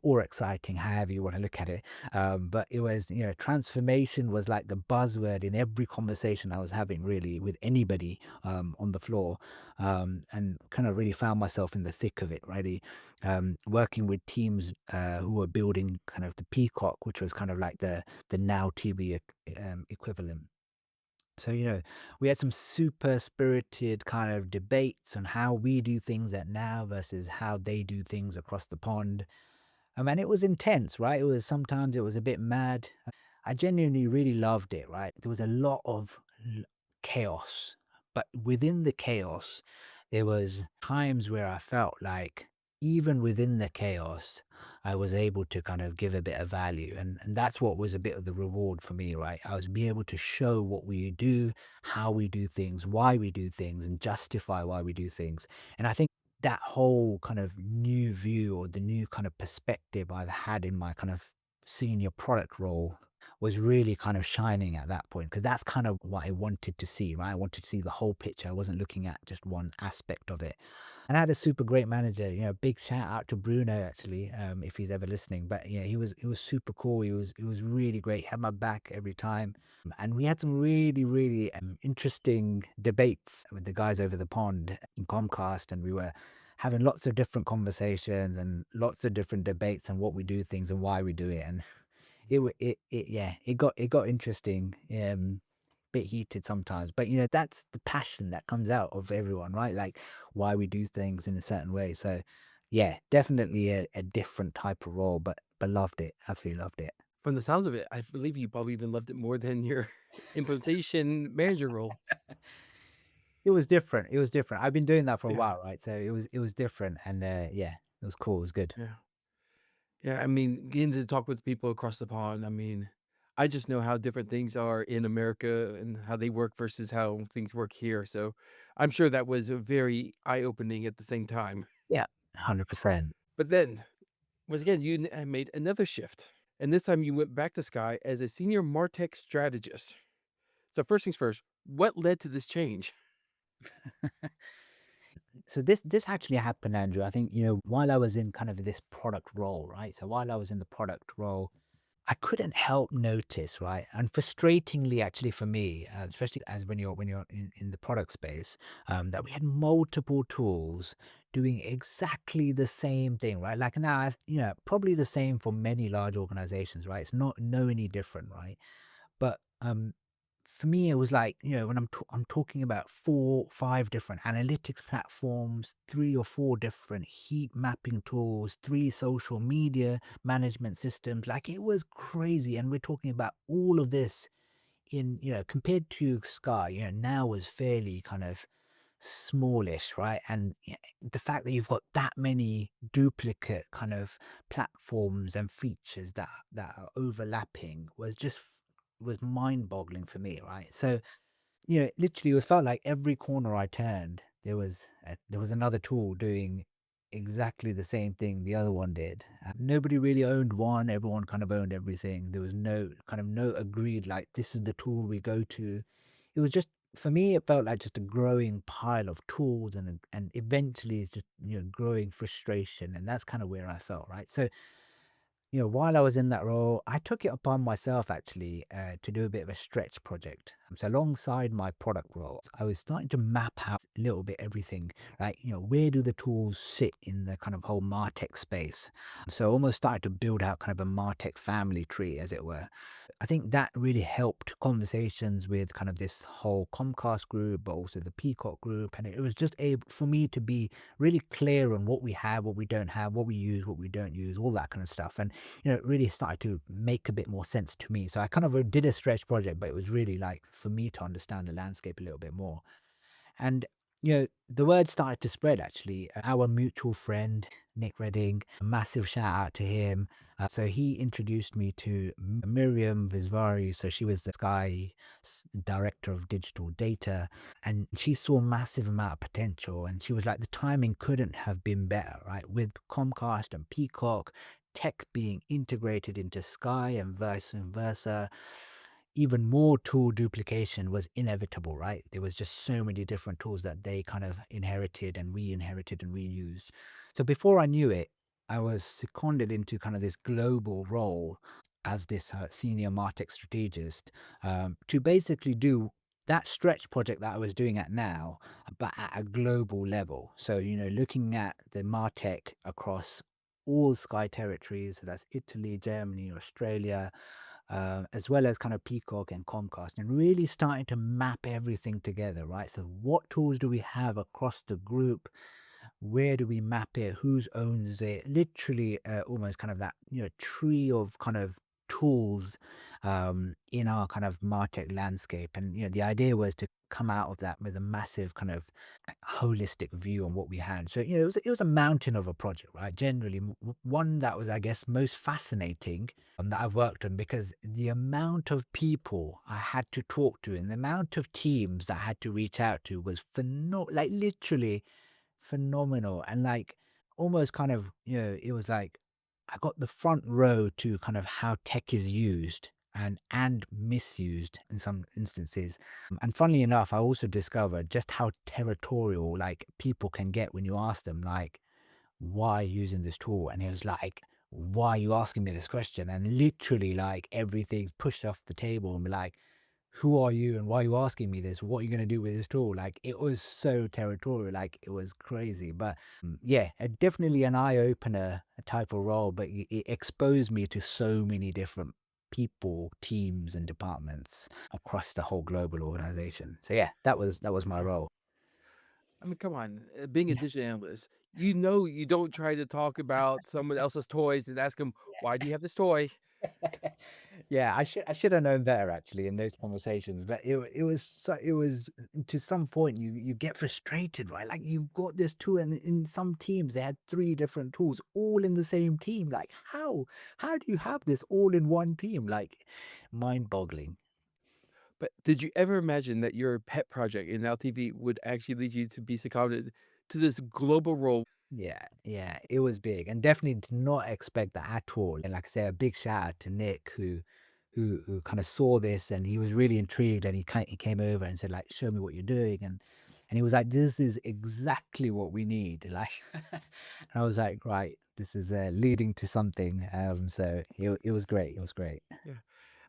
[SPEAKER 2] or exciting, however you want to look at it. But it was, transformation was like the buzzword in every conversation I was having, really, with anybody on the floor, and kind of really found myself in the thick of it, really, working with teams who were building kind of the Peacock, which was kind of like the now TV equivalent. So, we had some super spirited kind of debates on how we do things at Now versus how they do things across the pond. And it was intense, right? It was sometimes it was a bit mad. I genuinely really loved it, right? There was a lot of chaos, but within the chaos, there was times where I felt like even within the chaos, I was able to kind of give a bit of value. And that's what was a bit of the reward for me, right? I was be able to show what we do, how we do things, why we do things, and justify why we do things. And I think that whole kind of new view or the new kind of perspective I've had in my kind of senior product role was really kind of shining at that point, because that's kind of what I wanted to see, right? I wanted to see the whole picture. I wasn't looking at just one aspect of it. And I had a super great manager, big shout out to Bruno actually, if he's ever listening. But yeah, he was super cool. He was really great. He had my back every time. And we had some really, really interesting debates with the guys over the pond in Comcast, and we were having lots of different conversations and lots of different debates on what we do things and why we do it. And yeah, it got interesting, bit heated sometimes, but, that's the passion that comes out of everyone, right? Like, why we do things in a certain way. So, yeah, definitely a different type of role, but loved it, absolutely loved it.
[SPEAKER 1] From the sounds of it, I believe you probably even loved it more than your implementation manager role.
[SPEAKER 2] It was different. I've been doing that for a
[SPEAKER 1] Yeah,
[SPEAKER 2] while, right? So it was different, and, yeah, it was cool, it was good.
[SPEAKER 1] yeah. Yeah, I mean, getting to talk with people across the pond, I mean, I just know how different things are in America and how they work versus how things work here, so I'm sure that was a very eye-opening at the same time.
[SPEAKER 2] Yeah, 100%.
[SPEAKER 1] But then, once again, you made another shift, and this time you went back to Sky as a senior MarTech strategist. So first things first, what led to this change?
[SPEAKER 2] So this actually happened, Andrew. I think, while I was in kind of this product role, right? So while I was in the product role, I couldn't help notice, right? And frustratingly, actually, for me, especially as when you're in the product space, that we had multiple tools doing exactly the same thing, right? Like now, probably the same for many large organizations, right? It's not no any different, right? But for me, it was like, when I'm talking about 4, 5 different analytics platforms, 3 or 4 different heat mapping tools, 3 social media management systems. Like, it was crazy. And we're talking about all of this in, compared to Sky, now was fairly kind of smallish, right? And the fact that you've got that many duplicate kind of platforms and features that are overlapping was mind-boggling for me, right? So, literally, it felt like every corner I turned, there was another tool doing exactly the same thing the other one did. Nobody really owned one. Everyone kind of owned everything. There was no agreed, like, this is the tool we go to. It was just, for me, it felt like just a growing pile of tools, and eventually it's just, growing frustration. And that's kind of where I felt, right? So, while I was in that role, I took it upon myself actually to do a bit of a stretch project. So alongside my product roles, I was starting to map out a little bit everything, right? Where do the tools sit in the kind of whole MarTech space? So I almost started to build out kind of a MarTech family tree, as it were. I think that really helped conversations with kind of this whole Comcast group, but also the Peacock group. And it was just able for me to be really clear on what we have, what we don't have, what we use, what we don't use, all that kind of stuff. And it really started to make a bit more sense to me. So I kind of did a stretch project, but it was really like for me to understand the landscape a little bit more. And, the word started to spread actually. Our mutual friend, Nick Redding, a massive shout out to him. So he introduced me to Miriam Visvari. So she was the Sky director of digital data, and she saw a massive amount of potential. And she was like, the timing couldn't have been better, right? With Comcast and Peacock, tech being integrated into Sky and vice versa. even more tool duplication was inevitable, right? There was just so many different tools that they kind of inherited and we inherited and reused. So before I knew it, I was seconded into kind of this global role as this senior Martech strategist, to basically do that stretch project that I was doing at now, but at a global level. So, looking at the Martech across all Sky territories, so that's Italy, Germany, Australia, as well as kind of Peacock and Comcast, and really starting to map everything together, right? So, what tools do we have across the group? Where do we map it? Who's owns it? Literally, almost kind of that tree of kind of tools in our kind of Martech landscape. And the idea was to come out of that with a massive kind of holistic view on what we had. So it was a mountain of a project, right? Generally, one that was, I guess, most fascinating that I've worked on, because the amount of people I had to talk to and the amount of teams that I had to reach out to was phenomenal. Like literally phenomenal. And like almost kind of, it was like I got the front row to kind of how tech is used and misused in some instances. And funnily enough, I also discovered just how territorial like people can get when you ask them like, why are you using this tool? And he was like, why are you asking me this question? And literally like everything's pushed off the table and be like, who are you and why are you asking me this? What are you going to do with this tool? Like it was so territorial, like it was crazy. But yeah, definitely an eye opener type of role, but it exposed me to so many different people, teams, and departments across the whole global organization. So yeah, that was my
[SPEAKER 1] Okay.
[SPEAKER 2] role.
[SPEAKER 1] I mean, come on, being a digital analyst, you know you don't try to talk about someone else's toys and ask them, "Why do you have this toy?"
[SPEAKER 2] Yeah, I should have known better actually in those conversations. But it was to some point you get frustrated, right? Like you've got this tool, and in some teams they had three different tools all in the same team. Like how do you have this all in one team? Like mind boggling.
[SPEAKER 1] But did you ever imagine that your pet project in LTV would actually lead you to be seconded to this global role?
[SPEAKER 2] Yeah, yeah, it was big, and definitely did not expect that at all. And like I said, a big shout out to Nick who kind of saw this and he was really intrigued, and he came over and said like, "Show me what you're doing," and he was like, "This is exactly what we need." Like, and I was like, "Right, this is leading to something." So it was great. It was great.
[SPEAKER 1] Yeah.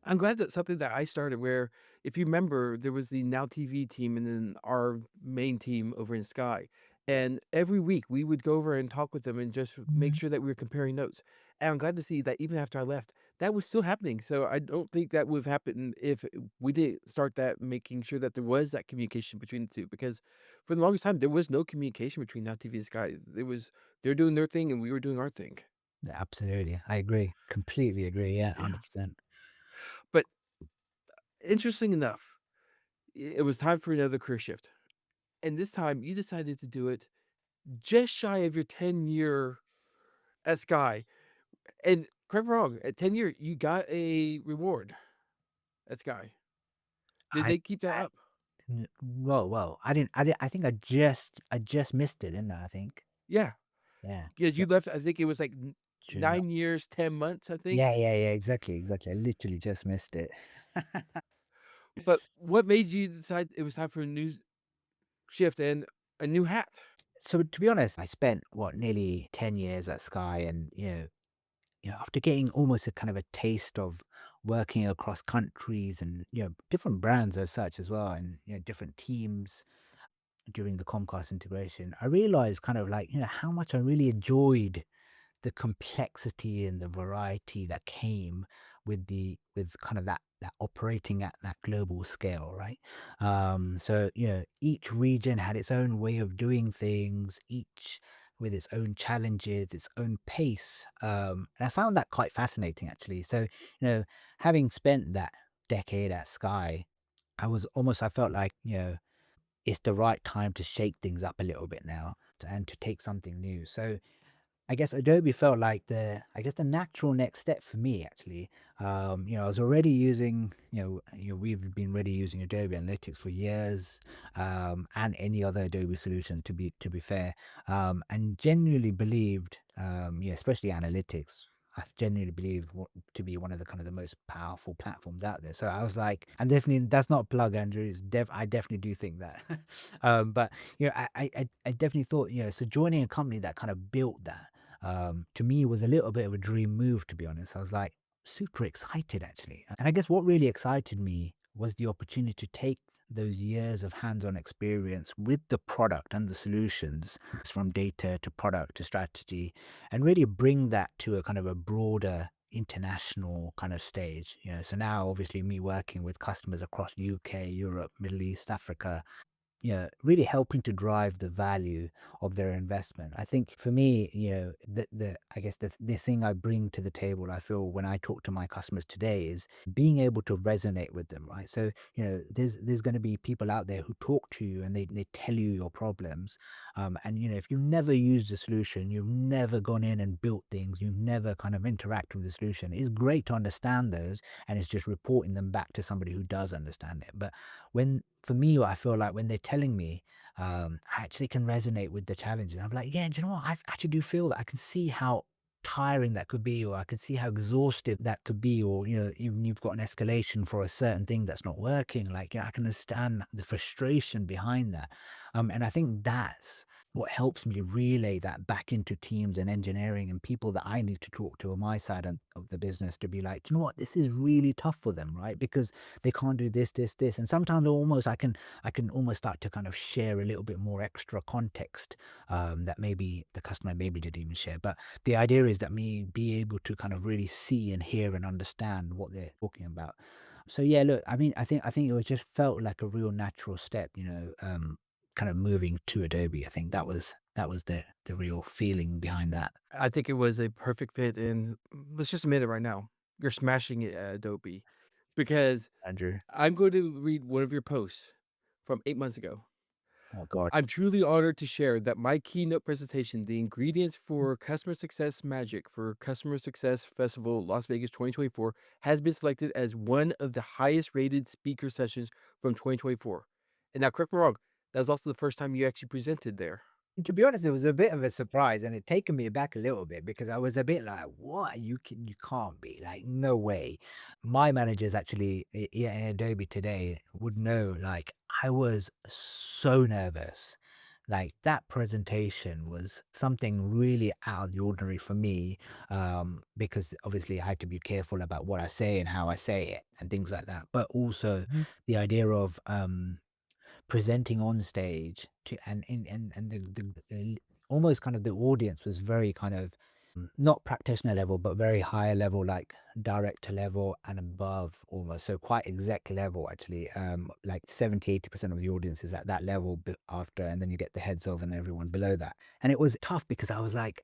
[SPEAKER 1] I'm glad that something that I started where, if you remember, there was the Now TV team and then our main team over in Sky. And every week we would go over and talk with them and just make sure that we were comparing notes. And I'm glad to see that even after I left, that was still happening. So I don't think that would have happened if we didn't start that, making sure that there was that communication between the two. Because for the longest time, there was no communication between Now TV and Sky. It was they're doing their thing and we were doing our thing.
[SPEAKER 2] Yeah, absolutely, I agree. Completely agree. Yeah,
[SPEAKER 1] Yeah.
[SPEAKER 2] 100%.
[SPEAKER 1] But interesting enough, it was time for another career shift. And this time you decided to do it just shy of your 10-year at Sky. And correct me wrong, at 10-year, you got a reward at Sky. Did
[SPEAKER 2] I
[SPEAKER 1] they keep that up?
[SPEAKER 2] Whoa. I think I just missed it, didn't I? I think.
[SPEAKER 1] Yeah,
[SPEAKER 2] Yeah.
[SPEAKER 1] because
[SPEAKER 2] So
[SPEAKER 1] you left, I think it was like
[SPEAKER 2] July.
[SPEAKER 1] 9 years, 10 months, I think.
[SPEAKER 2] Yeah, exactly, exactly. I literally just missed it.
[SPEAKER 1] But what made you decide it was time for a new shift and a new hat?
[SPEAKER 2] So to be honest, I spent what nearly 10 years at Sky, and after getting almost a kind of a taste of working across countries and different brands as such as well, and different teams during the Comcast integration, I realized kind of like how much I really enjoyed the complexity and the variety that came with kind of that operating at that global scale, right? So each region had its own way of doing things, each with its own challenges, its own pace, and I found that quite fascinating actually. So having spent that decade at Sky, I felt like it's the right time to shake things up a little bit now and to take something new. So I guess Adobe felt like the natural next step for me actually. I was already using, we've been already using Adobe Analytics for years, and any other Adobe solution to be fair, and genuinely believed, especially analytics. I genuinely believe to be one of the kind of the most powerful platforms out there. So I was like, and definitely that's not a plug, Andrew. I definitely do think that. But I definitely thought, so joining a company that kind of built that, to me was a little bit of a dream move, to be honest. I was like super excited actually. And I guess what really excited me was the opportunity to take those years of hands-on experience with the product and the solutions from data to product to strategy and really bring that to a kind of a broader international kind of stage. So now obviously me working with customers across UK, Europe, Middle East, Africa, yeah, really helping to drive the value of their investment. I think for me, the I guess the thing I bring to the table, I feel when I talk to my customers today is being able to resonate with them, right? So, there's going to be people out there who talk to you and they tell you your problems. And if you've never used a solution, you've never gone in and built things, you've never kind of interacted with the solution, it's great to understand those and it's just reporting them back to somebody who does understand it. But when for me, I feel like when they're telling me, I actually can resonate with the challenges. I'm like, yeah, do you know what? I actually do feel that I can see how tiring that could be, or I can see how exhausted that could be, or even you've got an escalation for a certain thing that's not working. Like, I can understand the frustration behind that, and I think that's what helps me relay that back into teams and engineering and people that I need to talk to on my side of the business to be like, do you know what? This is really tough for them, right? Because they can't do this, this, this. And sometimes almost I can almost start to kind of share a little bit more extra context that maybe the customer maybe didn't even share. But the idea is that me be able to kind of really see and hear and understand what they're talking about. So yeah, look, I mean, I think it was just felt like a real natural step, kind of moving to Adobe. I think that was the real feeling behind that.
[SPEAKER 1] I think it was a perfect fit, and let's just admit it right now. You're smashing it at Adobe because
[SPEAKER 2] Andrew.
[SPEAKER 1] I'm going to read one of your posts from 8 months ago.
[SPEAKER 2] Oh God.
[SPEAKER 1] I'm truly honored to share that my keynote presentation, The Ingredients for Customer Success Magic for Customer Success Festival Las Vegas 2024, has been selected as one of the highest rated speaker sessions from 2024. And now, correct me wrong, that was also the first time you actually presented there.
[SPEAKER 2] To be honest, it was a bit of a surprise, and it taken me aback a little bit because I was a bit like, "What? You can't be like, no way." My managers actually, yeah, in Adobe today would know. Like, I was so nervous. Like that presentation was something really out of the ordinary for me, because obviously I had to be careful about what I say and how I say it and things like that. But also
[SPEAKER 1] Mhm.
[SPEAKER 2] the idea of presenting on stage to and the almost kind of the audience was very kind of not practitioner level, but very higher level, like director level and above almost. So quite exec level actually. Like 70-80% of the audience is at that level after, and then you get the heads of and everyone below that. And it was tough because I was like,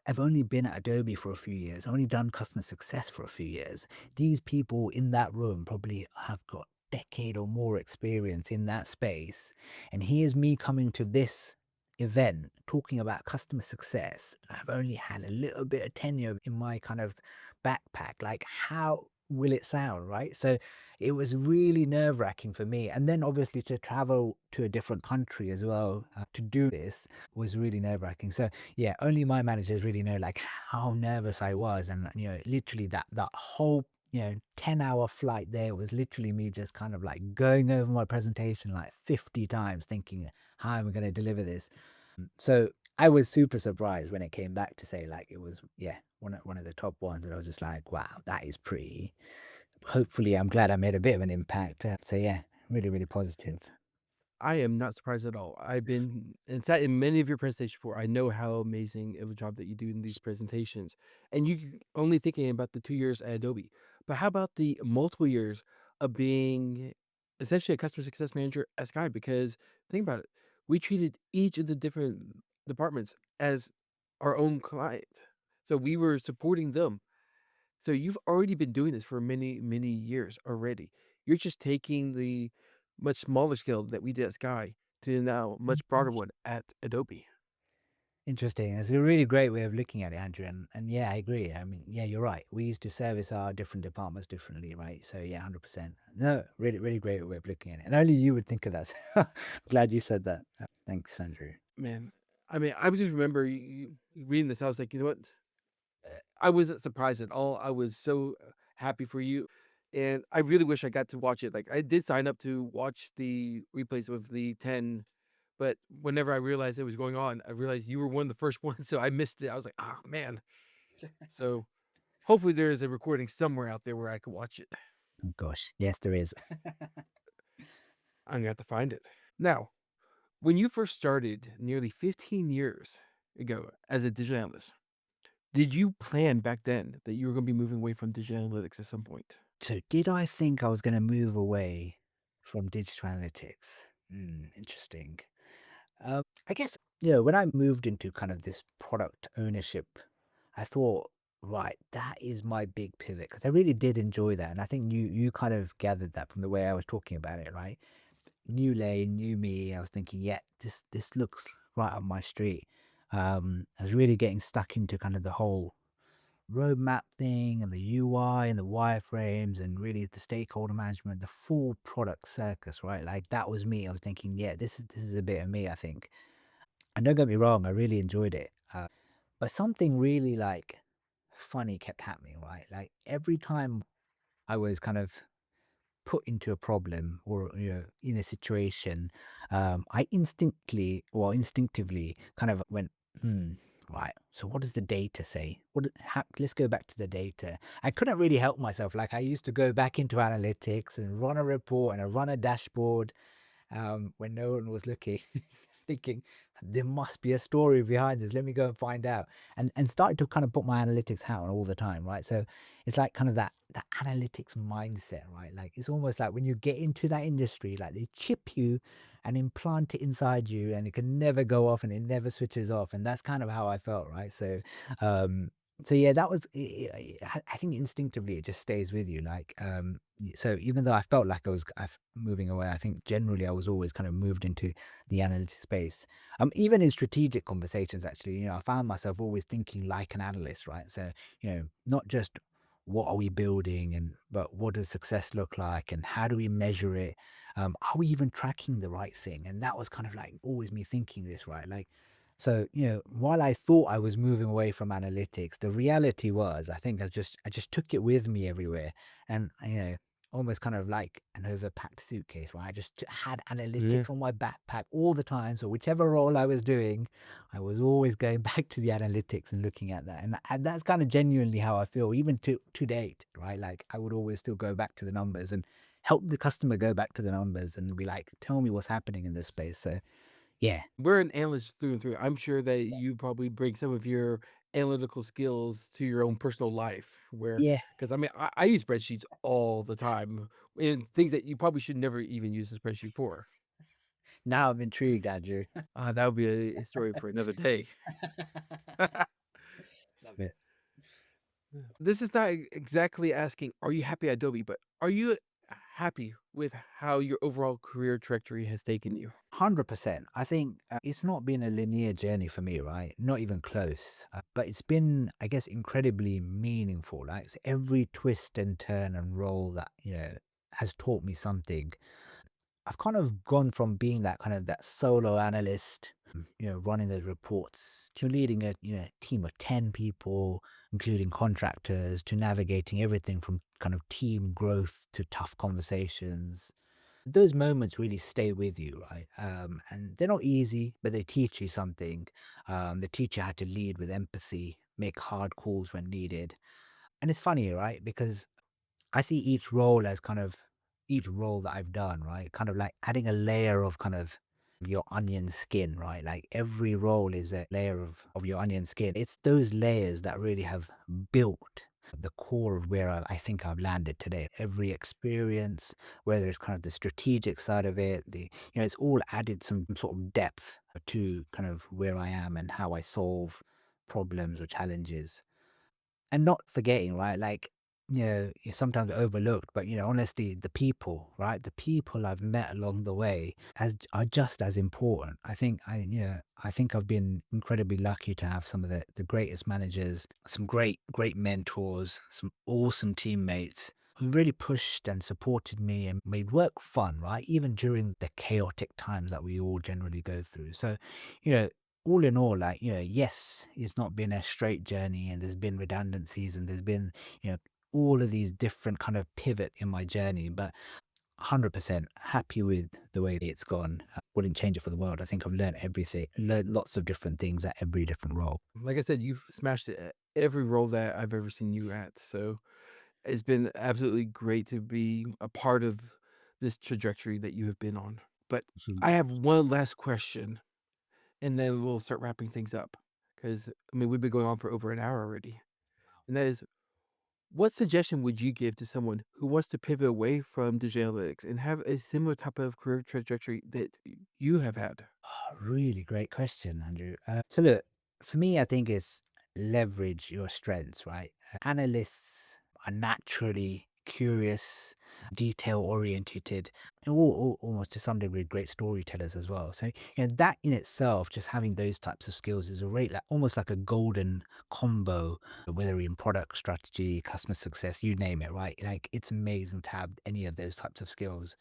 [SPEAKER 2] I've only been at Adobe for a few years. I've only done customer success for a few years. These people in that room probably have got decade or more experience in that space. And here's me coming to this event talking about customer success. I've only had a little bit of tenure in my kind of backpack. Like, how will it sound? Right. So it was really nerve wracking for me. And then obviously to travel to a different country as well to do this was really nerve wracking. So yeah, only my managers really know like how nervous I was. And, literally that whole 10-hour flight there was literally me just kind of like going over my presentation like 50 times thinking, how am I going to deliver this? So I was super surprised when it came back to say like it was, yeah, one of the top ones. And I was just like, wow, that is pretty. Hopefully, I'm glad I made a bit of an impact. So yeah, really, really positive.
[SPEAKER 1] I am not surprised at all. I've been and sat in many of your presentations before. I know how amazing of a job that you do in these presentations. And only thinking about the 2 years at Adobe. But how about the multiple years of being essentially a customer success manager at Sky? Because think about it, we treated each of the different departments as our own client. So we were supporting them. So you've already been doing this for many, many years already. You're just taking the much smaller scale that we did at Sky to now much broader one at Adobe.
[SPEAKER 2] Interesting. It's a really great way of looking at it, Andrew. And yeah, I agree. I mean, yeah, you're right. We used to service our different departments differently, right? So yeah, 100%. No, really, really great way of looking at it. And only you would think of that. So glad you said that. Thanks, Andrew.
[SPEAKER 1] Man, I mean, I would just remember reading this. I was like, you know what? I wasn't surprised at all. I was so happy for you, and I really wish I got to watch it. Like I did sign up to watch the replays of the 10, but whenever I realized it was going on, I realized you were one of the first ones, so I missed it. I was like, "Oh man." So hopefully there is a recording somewhere out there where I could watch it.
[SPEAKER 2] Oh gosh, yes, there is.
[SPEAKER 1] I'm gonna have to find it. Now, when you first started nearly 15 years ago as a digital analyst, did you plan back then that you were gonna be moving away from digital analytics at some point?
[SPEAKER 2] So did I think I was gonna move away from digital analytics? Interesting. I guess, when I moved into kind of this product ownership, I thought, right, that is my big pivot because I really did enjoy that. And I think you kind of gathered that from the way I was talking about it, right? New lane, new me. I was thinking, yeah, this looks right up my street. I was really getting stuck into kind of the whole roadmap thing and the UI and the wireframes and really the stakeholder management, the full product circus, right? Like that was me. I was thinking, yeah, this is a bit of me, I think. And don't get me wrong, I really enjoyed it. But something really like funny kept happening, right? Like every time I was kind of put into a problem or in a situation, I instinctively kind of went, hmm, right. So what does the data say? Let's go back to the data. I couldn't really help myself. Like I used to go back into analytics and run a report and I run a dashboard when no one was looking, thinking there must be a story behind this. Let me go and find out, and started to kind of put my analytics hat on all the time, right? So it's like kind of that analytics mindset, right? Like it's almost like when you get into that industry, like they chip you and implant it inside you, and it can never go off and it never switches off, and that's kind of how I felt, right? Um, so yeah, that was. I think instinctively it just stays with you, like so even though I felt like I was moving away, I think generally I was always kind of moved into the analytics space. Even in strategic conversations, actually, I found myself always thinking like an analyst, right? So, not just what are we building but what does success look like and how do we measure it? Are we even tracking the right thing? And that was kind of like always me thinking this, right? Like, so, while I thought I was moving away from analytics, the reality was I think I just took it with me everywhere. And almost kind of like an overpacked suitcase, right? I just had
[SPEAKER 1] Yeah.
[SPEAKER 2] analytics on my backpack all the time. So whichever role I was doing, I was always going back to the analytics and looking at that. And that's kind of genuinely how I feel, even to date, right? Like I would always still go back to the numbers and help the customer go back to the numbers and be like, tell me what's happening in this space. So yeah.
[SPEAKER 1] We're an analyst through and through. I'm sure that you probably bring some of your analytical skills to your own personal life where
[SPEAKER 2] Yeah.
[SPEAKER 1] because I mean, I use spreadsheets all the time and things that you probably should never even use a spreadsheet for.
[SPEAKER 2] Now I'm intrigued, Andrew.
[SPEAKER 1] That would be a story for another day.
[SPEAKER 2] Love it.
[SPEAKER 1] This is not exactly asking, are you happy at Adobe, but are you happy with how your overall career trajectory has taken you?
[SPEAKER 2] 100%. I think it's not been a linear journey for me, right? Not even close. But it's been, I guess, incredibly meaningful. Like so every twist and turn and roll that, has taught me something. I've kind of gone from being that kind of that solo analyst, running the reports to leading a, team of 10 people, including contractors, to navigating everything from kind of team growth to tough conversations. Those moments really stay with you, right? And they're not easy, but they teach you something. They teach you how to lead with empathy, make hard calls when needed. And it's funny, right? Because I see each role that I've done, right? Kind of like adding a layer of kind of your onion skin, right? Like every role is a layer of your onion skin. It's those layers that really have built the core of where I think I've landed today. Every experience, whether it's kind of the strategic side of it, it's all added some sort of depth to kind of where I am and how I solve problems or challenges. And not forgetting, right, like, it's sometimes overlooked, but, honestly, the people, right? The people I've met along the way are just as important. I think I've been incredibly lucky to have some of the greatest managers, some great mentors, some awesome teammates who really pushed and supported me and made work fun, right? Even during the chaotic times that we all generally go through. So, you know, all in all, like, yes, it's not been a straight journey and there's been redundancies and there's been, you know, all of these different kind of pivot in my journey, but 100% happy with the way it's gone. I wouldn't change it for the world. I think I've learned everything, learned lots of different things at every different role.
[SPEAKER 1] Like I said, you've smashed it at every role that I've ever seen you at. So it's been absolutely great to be a part of this trajectory that you have been on. But I have one last question, and then we'll start wrapping things up. Because, I mean, we've been going on for over an hour already. And that is, what suggestion would you give to someone who wants to pivot away from digital analytics and have a similar type of career trajectory that you have had?
[SPEAKER 2] Really great question, Andrew. So look, for me, I think it's leverage your strengths, right? Analysts are naturally curious, detail oriented, and almost to some degree great storytellers as well. So that in itself, just having those types of skills is a rate like almost like a golden combo, whether in product strategy, customer success, you name it, right? Like it's amazing to have any of those types of skills.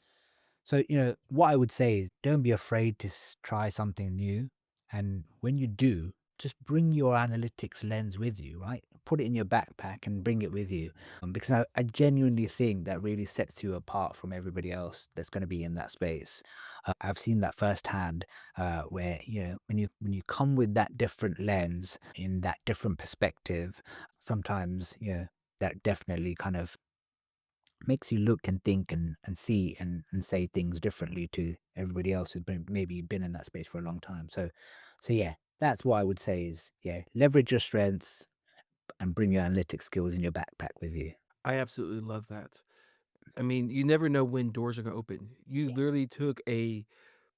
[SPEAKER 2] So, what I would say is don't be afraid to try something new. And when you do, just bring your analytics lens with you, right? Put it in your backpack and bring it with you. Because I genuinely think that really sets you apart from everybody else that's going to be in that space. I've seen that firsthand, where, when you come with that different lens in that different perspective, sometimes, that definitely kind of makes you look and think and see and say things differently to everybody else who's maybe been in that space for a long time. So yeah, that's what I would say is, yeah, leverage your strengths and bring your analytic skills in your backpack with you.
[SPEAKER 1] I absolutely love that. I mean, you never know when doors are gonna open. You literally took a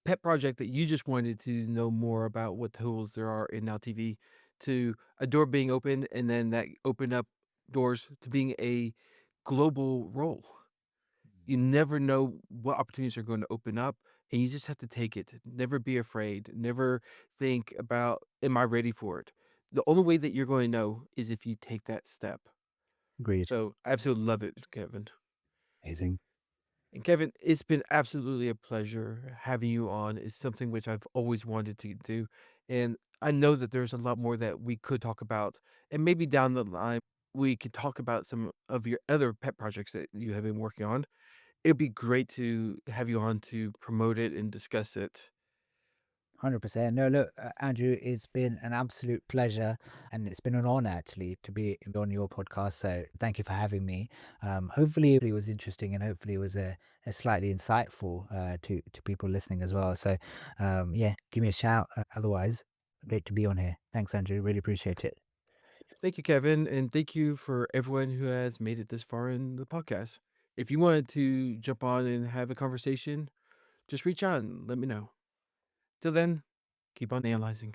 [SPEAKER 1] pet project that you just wanted to know more about what tools there are in Now TV to a door being opened, and then that opened up doors to being a global role. You never know what opportunities are going to open up, and you just have to take it. Never be afraid. Never think about, am I ready for it? The only way that you're going to know is if you take that step.
[SPEAKER 2] Agreed.
[SPEAKER 1] So I absolutely love it, Kevin.
[SPEAKER 2] Amazing.
[SPEAKER 1] And Kevin, it's been absolutely a pleasure having you on. It's something which I've always wanted to do. And I know that there's a lot more that we could talk about. And maybe down the line, we could talk about some of your other pet projects that you have been working on. It'd be great to have you on to promote it and discuss it.
[SPEAKER 2] 100%. No, look, Andrew, it's been an absolute pleasure and it's been an honor actually to be on your podcast. So thank you for having me. Hopefully it was interesting and hopefully it was a slightly insightful to people listening as well. So yeah, give me a shout. Otherwise, great to be on here. Thanks, Andrew. Really appreciate it.
[SPEAKER 1] Thank you, Kevin. And thank you for everyone who has made it this far in the podcast. If you wanted to jump on and have a conversation, just reach out and let me know. Till then, keep on analyzing.